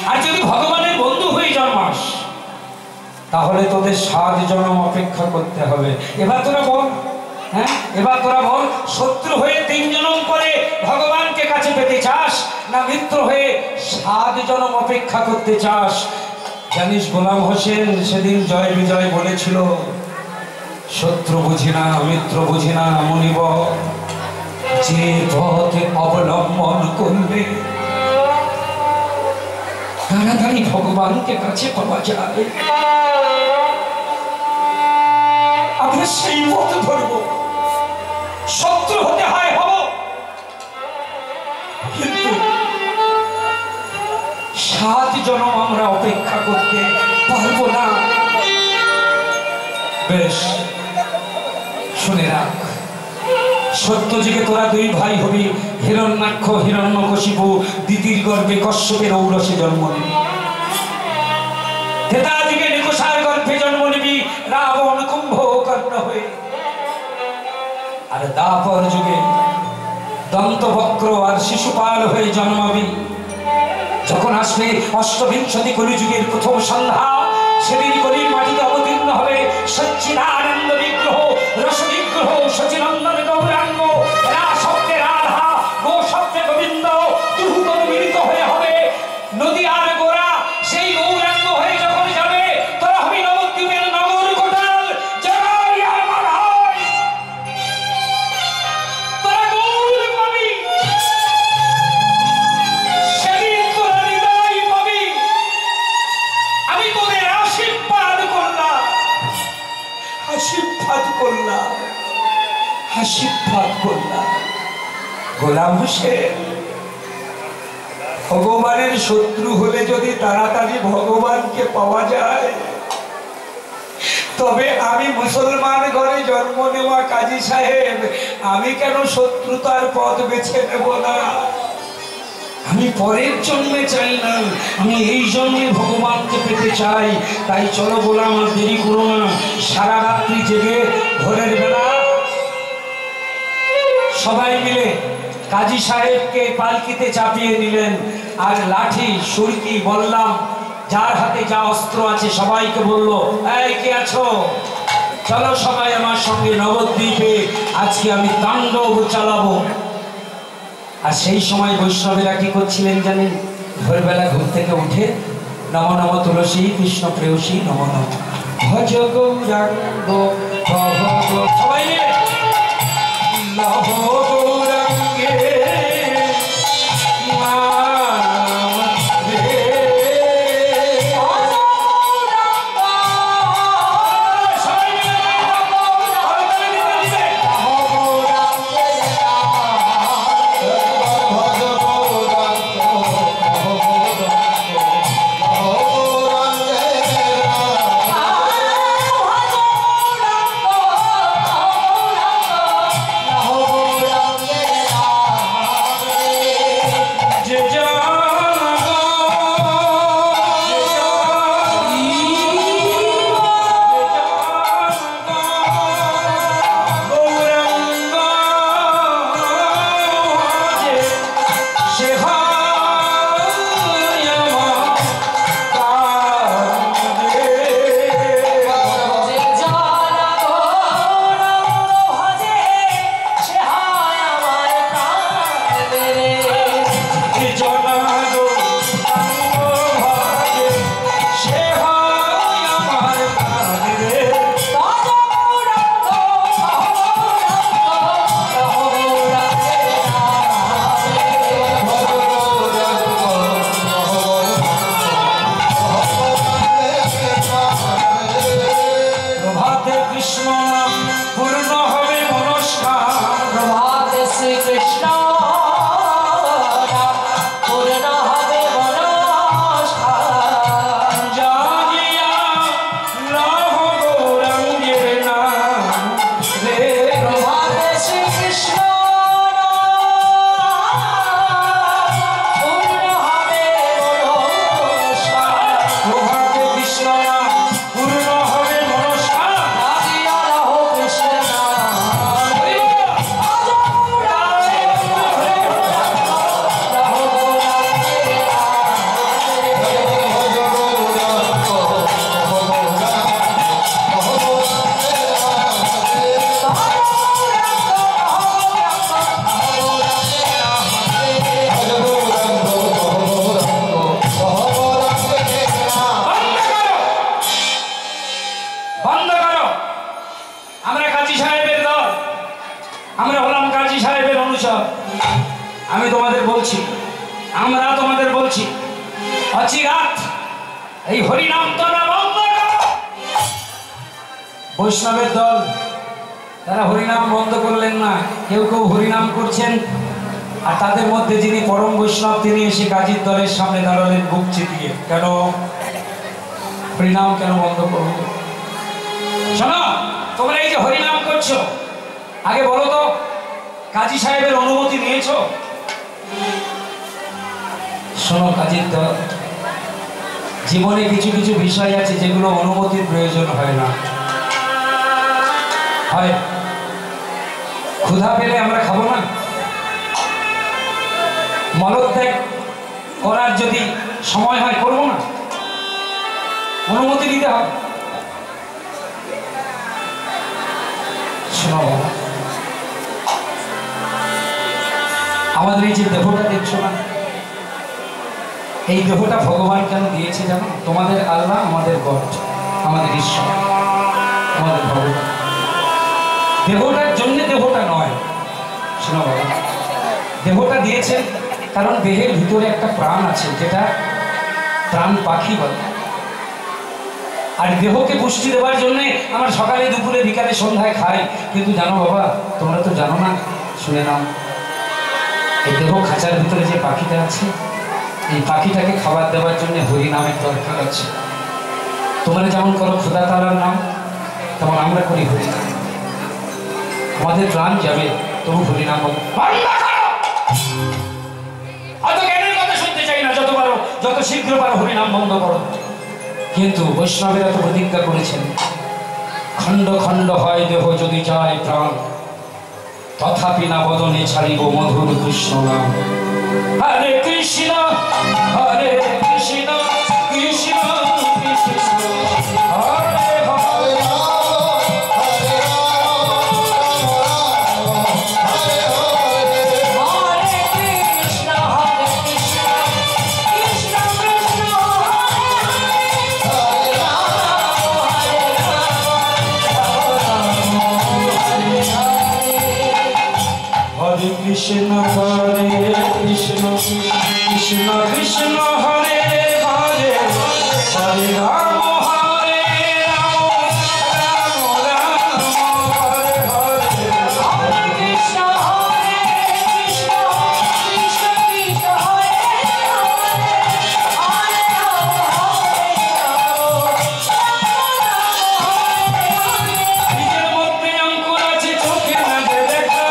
আর যদি ভগবানের বন্ধু হয়ে জন্মাস তাহলে তোদের 7 জন্ম অপেক্ষা করতে হবে। এবার তোরা বল, হ্যাঁ এবার তোরা বল, শত্রু হয়ে 3 জন্ম করে ভগবানকে কাছে পেতে চাস, না মিত্র হয়ে 7 জন্ম অপেক্ষা করতে চাস? জানিস গোলাম হোসেন সেদিন জয় বিজয় বলেছিল, শত্রু বুঝি না মিত্র বুঝি না মনিব, যে পথে অবলম্বন করলে তাড়াতাড়ি ভগবানকে কাছে পাওয়া যায়, আমরা সেই পথ ধরব। শত্রু হতে হয় হব, কিন্তু 7 জন্ম আমরা অপেক্ষা করতে পারবো না। বেশ শুনে রাখ, সত্যযুগে তোরা 2 ভাই হবি, হিরণ্যাক্ষ হিরণ্যকশিপু, দিতির গর্ভে কশ্যপের ঔরসে জন্ম নিবি। ত্রেতাযুগে নিকুষার গর্ভে জন্ম নিবি রাবণ কুম্ভকর্ণ হয়ে। আর দ্বাপর যুগে দন্তবক্র আর শিশুপাল হয়ে জন্মাবি। যখন আসবে অষ্টবিংশতি কলিযুগের প্রথম সন্ধ্যা, সেদিন কলির মাটিতে অবতীর্ণ হবে সচ্চিদানন্দ বিগ্রহ, রস বিগ্রহ, সচিনন্দন গৌরাঙ্গ, রা শব্দে রাধা, গো শব্দে গোবিন্দ, দুহুত মিলিত হয়ে হবে নদী আর গোরা। সেই গৌরাঙ্গ হয়ে যখন যাবে, তোরা হবি নবদ্বীপের নগর কোটাল, জয় আর মাধব, তোরা গৌর পাবি। সেদিন তোরা হৃদয় পাবি। আমি তোদের আশীর্বাদ করলাম, আশীর্বাদ করলাম, আশীর্বাদ করলাম। গোলাম হোসেন, ভগবানের শত্রু হলে যদি তাড়াতাড়ি ভগবানকে পাওয়া যায়, তবে আমি মুসলমান ঘরে জন্ম নেওয়া কাজী সাহেব, আমি কেন শত্রুতার পথ বেছে নেব না? আমি পরের জন্মে চাই না, আমি এই জন্মে ভগবানকে পেতে চাই। তাই চলো গোলাম, আর দেরি করো না। সারা রাত্রি জেগে ভোরের বেলা সবাই মিলে কাজী সাহেবকে পালকিতে চাপিয়ে নিলেন। আর লাঠি সুরকি বললাম, যার হাতে যা অস্ত্র আছে সবাইকে বলল, এই কে আছো, চলো সবাই আমার সঙ্গে নবদ্বীপে, আজকে আমি তাণ্ডব চালাবো। আর সেই সময় বৈষ্ণবেরা কি করছিলেন জানেন? ভোরবেলা ঘুম থেকে উঠে নম নম তুলসী কৃষ্ণ প্রেয়সী নম নম ভজ গৌরাঙ্গ, সবাই মিলে নভ গৌরাঙ্গে বলছি, আমরা তোমাদের বলছি, অচিরাত এই হরিনাম তোমরা বন্ধ করো। বৈষ্ণবের দল তারা হরিনাম বন্ধ করলেন না, কেউ কেউ হরিনাম করছেন। আর তাদের মধ্যে যিনি পরম বৈষ্ণব তিনি এসে কাজীর দলের সামনে দাঁড়ালেন বুক চিতিয়ে, কেন হরিনাম কেন বন্ধ করবো? শোনো, তোমরা এই যে হরিনাম করছো, আগে বলো তো কাজী সাহেবের অনুমতি নিয়েছো? শোনো কাজীর দল, জীবনে কিছু কিছু বিষয় আছে যেগুলো অনুমতির প্রয়োজন হয় না। হয় ক্ষুধা পেলে আমরা খাবো না, মলত্যাগ করার যদি সময় হয় করবো না, অনুমতি দিতে হবে। শোনো বাবা, আমাদের এই যে দেহটা দেখছো না, এই দেহটা ভগবান কেন দিয়েছে জানো? তোমাদের আল্লাহ, আমাদের গড, আমাদের ঈশ্বর, আমাদের ভগবান। দেহটার জন্য দেহটা নয়। শোনো বাবা, দেহটা দিয়েছেন কারণ দেহের ভিতরে একটা প্রাণ আছে, যেটা প্রাণ পাখি বলে। আর দেহকে পুষ্টি দেওয়ার জন্য আমার সকালে দুপুরে বিকালে সন্ধ্যায় খাই। কিন্তু জানো বাবা, তোমরা তো জানো না, শুনে নাও, এই দেহ খাঁচার ভিতরে যে পাখিটা আছে, এই পাখিটাকে খাবার দেওয়ার জন্য হরিনামের দরকার আছে। তোমরা যেমন করো খোদা তাআলার নাম, তেমন আমরা করি হরিনাম। আমাদের প্রাণ যাবে, তবু হরিনাম বলো। অত জ্ঞানের কথা শুনতে চাই না, যত পারো যত শীঘ্র পারো হরিনাম বন্ধ করো। কিন্তু বৈষ্ণবেরা তো প্রতিজ্ঞা করেছেন, খণ্ড খণ্ড হয় দেহ যদি যায় প্রাণ, তথাপি না বদনে ছাড়িব মধুর কৃষ্ণ নাম। হরে কৃষ্ণ হরে কৃষ্ণ কৃষ্ণ কৃষ্ণ হরে হরে। কৃষ্ণ হরে কৃষ্ণ কৃষ্ণ কৃষ্ণ হরে হরে, হরে রাম হরে রাম রাম রাম হরে হরে। হরে কৃষ্ণ হরে কৃষ্ণ কৃষ্ণ কৃষ্ণ হরে হরে, হরে রাম হরে রাম। নিজের মধ্যে অঙ্কুর আছে, চোখে না দেখা,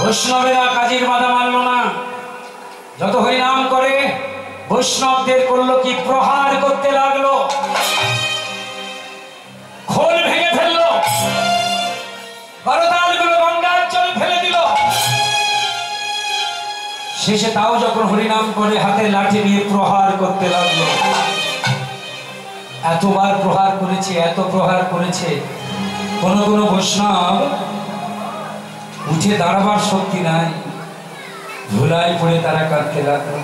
বৈষ্ণবেরা কাজীর বাধা মানল না। যত হরিনাম করে বৈষ্ণবদের করলো কি, প্রহার করতে লাগলো, খোল ভেঙে ফেললো, করতালগুলো গঙ্গার জল ফেলে দিল। শেষে তাও যখন হরিনাম করে হাতে লাঠি নিয়ে প্রহার করতে লাগলো। এতবার প্রহার করেছে, এত প্রহার করেছে, কোন কোন বৈষ্ণব উঠে দাঁড়াবার শক্তি নাই, ধুলায় পড়ে তারা কাঁদতে লাগলো।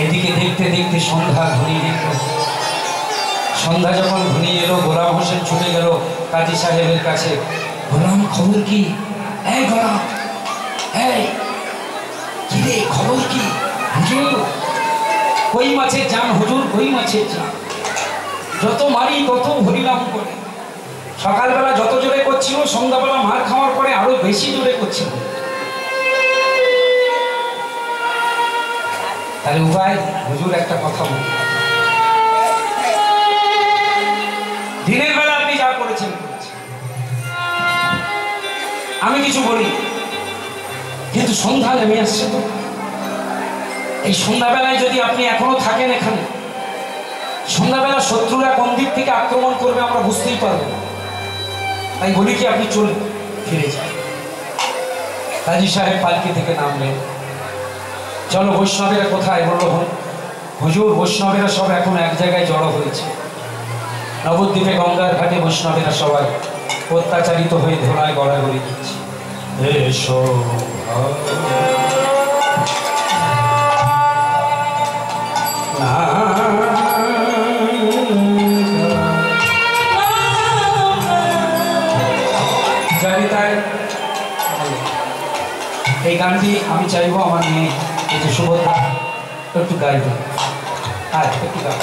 এদিকে দেখতে দেখতে সন্ধ্যা ঘনিয়ে এল। সন্ধ্যা যখন ঘনিয়ে এলো, গোলাম হোসেন ছুটে গেল কাজী সাহেবের কাছে। গোলাম, খবর কি? এই গোলাম, এই কি রে, খবর কি? কই মাছের জান হুজুর, কই মাছের জান, যত মারি তত হরিনাম করে। সকালবেলা যত জোরে করছিল, সন্ধ্যাবেলা মার খাওয়ার পরে আরো বেশি জোরে করছিল। তাহলে উপায়, হুজুর একটা কথা বলি, দিনের বেলা আপনি যা করেছেন, আমি কিছু বলি, কিন্তু সন্ধ্যা নেমে আসছে তো, এই সন্ধ্যাবেলায় যদি আপনি এখনো থাকেন এখানে, সন্ধ্যাবেলা শত্রুরা কোন দিক থেকে আক্রমণ করবে আমরা বুঝতেই পারবো না। তাই বলি কি আপনি চলে ফিরে যান। কাজী সাহেব পালকি থেকে নামলেন, চলো বৈষ্ণবেরা কোথায়? বললো হুজুর বৈষ্ণবেরা সব এখন এক জায়গায় জড়ো হয়েছে, নবদ্বীপে গঙ্গার ঘাটে বৈষ্ণবেরা সবাই অত্যাচারিত হয়ে ধোলায় গড়াগড়ি দিচ্ছে। এসো এই গানটি আমি চাইবো আমার মেয়ে একটু সুভদ্রা একটু গাইব, আর একটু গাইব।